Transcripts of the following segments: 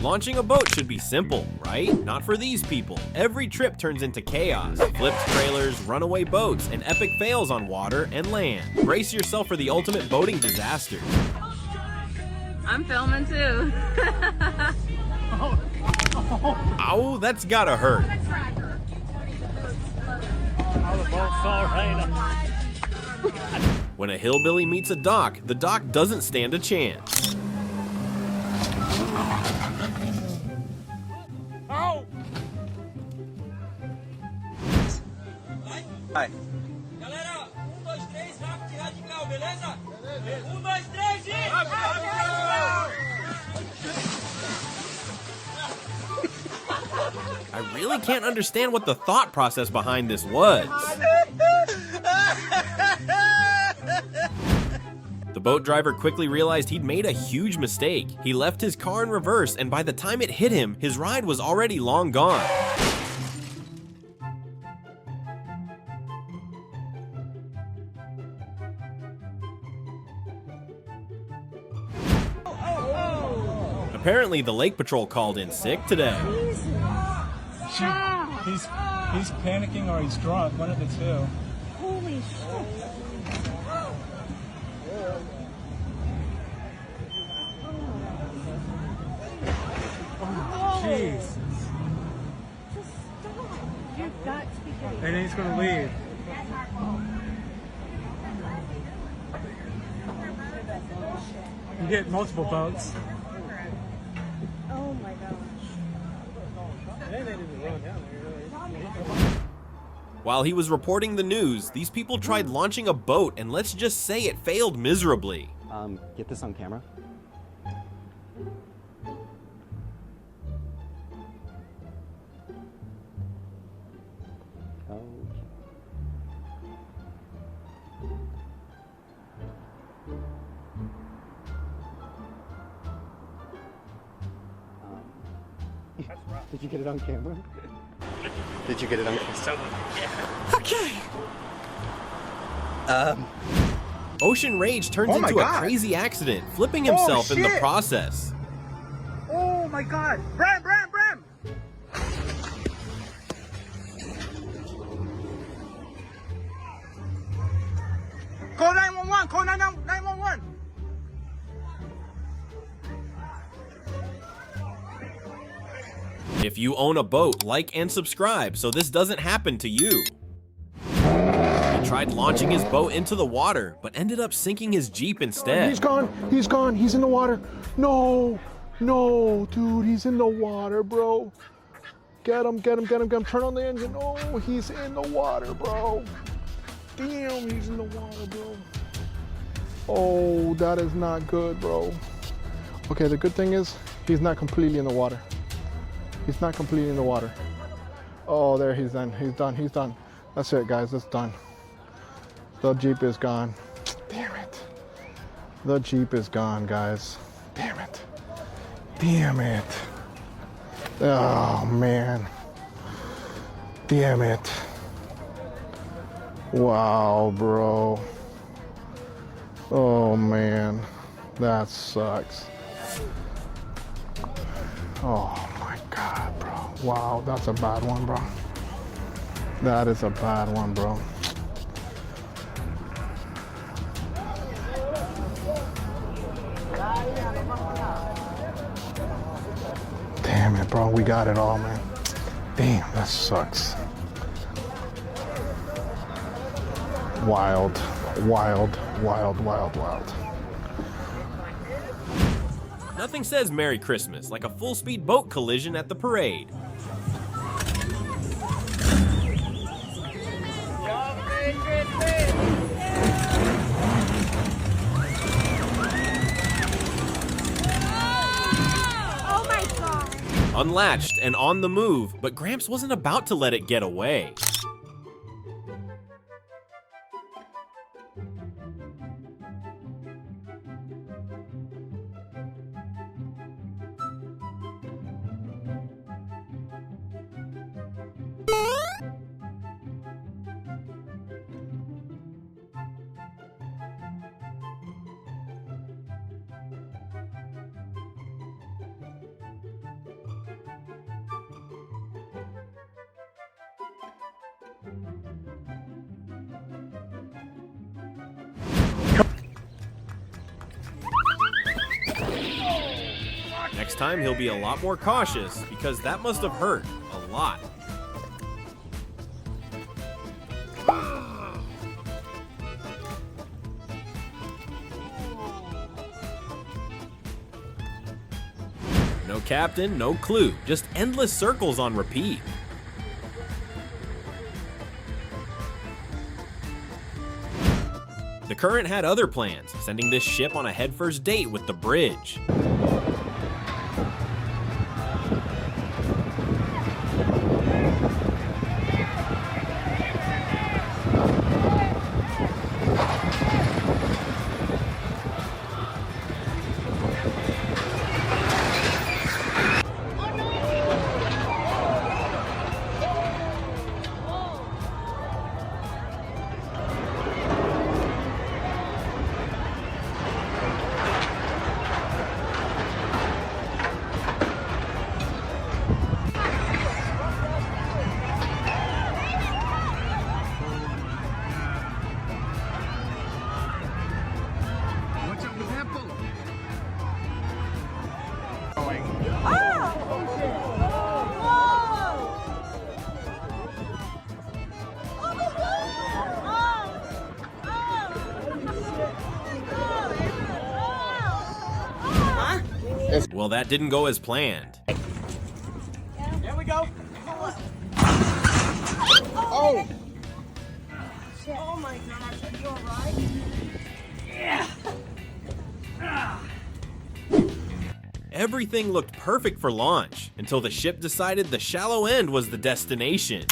Launching a boat should be simple, right? Not for these people. Every trip turns into chaos. Flipped trailers, runaway boats, and epic fails on water and land. Brace yourself for the ultimate boating disaster. I'm filming too. Ow, that's gotta hurt. When a hillbilly meets a doc, the doc doesn't stand a chance. Hi. Galera, 1, 2, 3, rápido, radical, beleza? 1, 2, 3 e... Rápido! I really can't understand what the thought process behind this was. The boat driver quickly realized he'd made a huge mistake. He left his car in reverse, and by the time it hit him, his ride was already long gone. Apparently, the Lake Patrol called in sick today. He's panicking or he's drunk, one of the two. Holy shit. Oh, Jesus. Just stop. You've got to be kidding. And he's gonna leave. You get multiple boats. Oh my gosh. While he was reporting the news, these people tried launching a boat, and let's just say it failed miserably. Get this on camera. Did you get it on camera? Did you get it on camera? Okay. Ocean Rage turns into a crazy accident, flipping himself in the process. Oh my God! Bram! Call 911! Call 911! If you own a boat, like and subscribe so this doesn't happen to you. He tried launching his boat into the water, but ended up sinking his Jeep instead. He's gone, he's in the water. No, dude, he's in the water, bro. Get him. Turn on the engine. Oh, he's in the water, bro. Damn, he's in the water, bro. Oh, that is not good, bro. Okay, the good thing is, he's not completely in the water. He's not completely in the water. Oh, there, he's done. That's it, guys, it's done. The Jeep is gone. Damn it. The Jeep is gone, guys. Damn it. Oh, man. Damn it. Wow, bro. Oh, man. That sucks. Oh, my God, bro. Wow, that's a bad one, bro. That is a bad one, bro. Damn it, bro. We got it all, man. Damn, that sucks. Wild. Nothing says Merry Christmas like a full-speed boat collision at the parade. Oh my God. Unlatched and on the move, but Gramps wasn't about to let it get away. Next time he'll be a lot more cautious because that must have hurt a lot. No captain, no clue, just endless circles on repeat. The current had other plans, sending this ship on a headfirst date with the bridge. Well, that didn't go as planned. Here we go. Oh! Oh my gosh, are you alright? Everything looked perfect for launch until the ship decided the shallow end was the destination.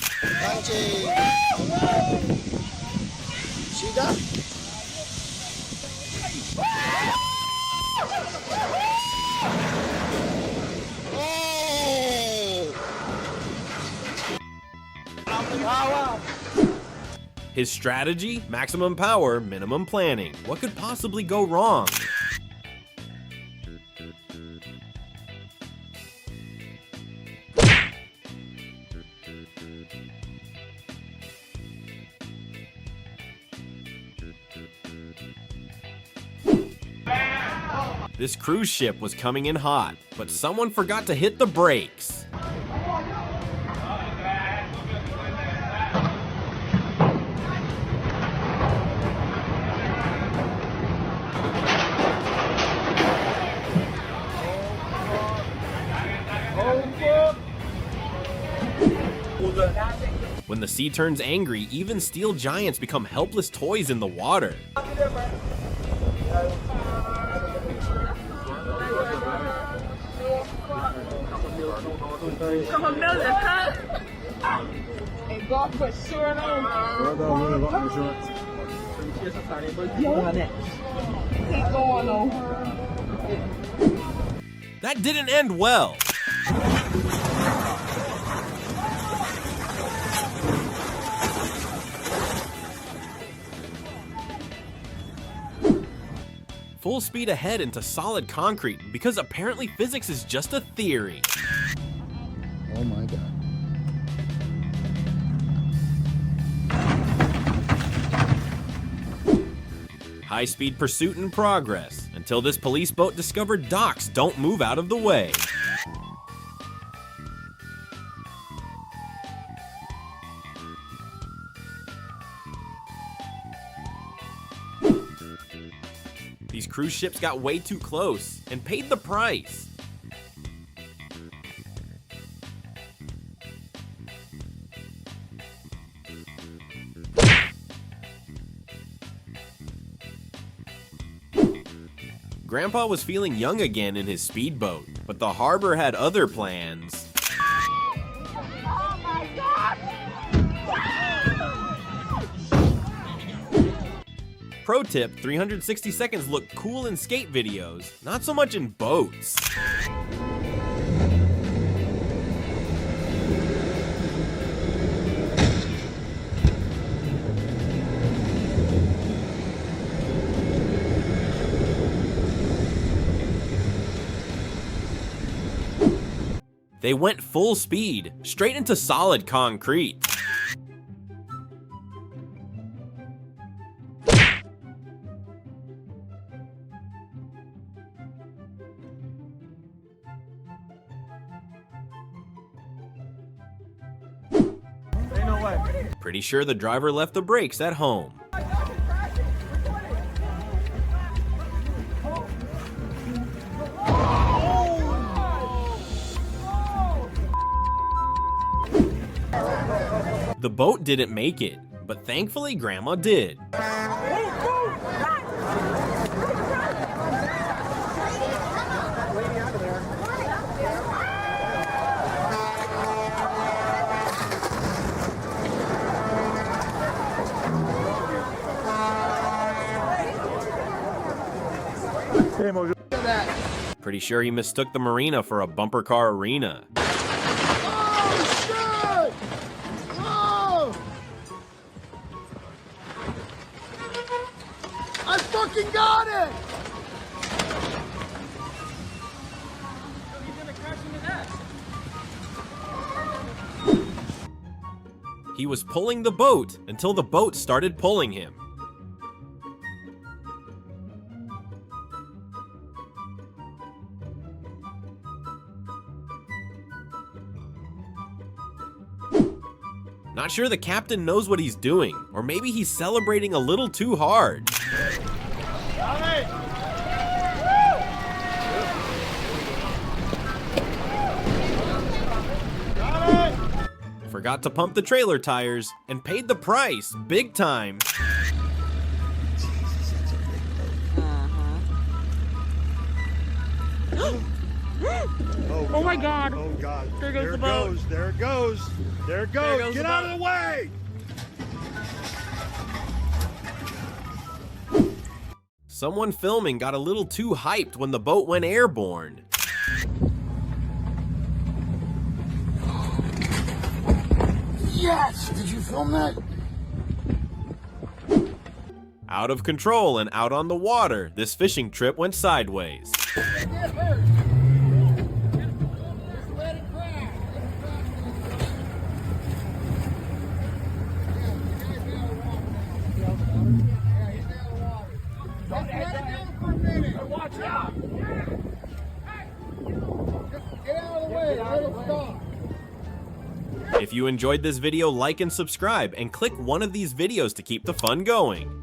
His strategy? Maximum power, minimum planning. What could possibly go wrong? This cruise ship was coming in hot, but someone forgot to hit the brakes. When the sea turns angry, even steel giants become helpless toys in the water. That didn't end well. Full speed ahead into solid concrete because apparently physics is just a theory. Oh my god. High-speed pursuit in progress until this police boat discovered docks don't move out of the way. These cruise ships got way too close and paid the price. Grandpa was feeling young again in his speedboat, but the harbor had other plans. Oh my god! Pro tip, 360 seconds look cool in skate videos, not so much in boats. They went full speed, straight into solid concrete. Pretty sure the driver left the brakes at home. The boat didn't make it, but thankfully Grandma did. Pretty sure he mistook the marina for a bumper car arena. Oh, shit! Oh! I fucking got it! He's gonna crash into that. He was pulling the boat until the boat started pulling him. Not sure the captain knows what he's doing, or maybe he's celebrating a little too hard. Forgot to pump the trailer tires and paid the price big time. Oh my God. Oh God. There goes the boat. There it goes. There it goes. Get out of the way. Someone filming got a little too hyped when the boat went airborne. Yes. Did you film that? Out of control and out on the water, this fishing trip went sideways. Watch out! Get out of the way, let it stop. If you enjoyed this video, like and subscribe, and click one of these videos to keep the fun going.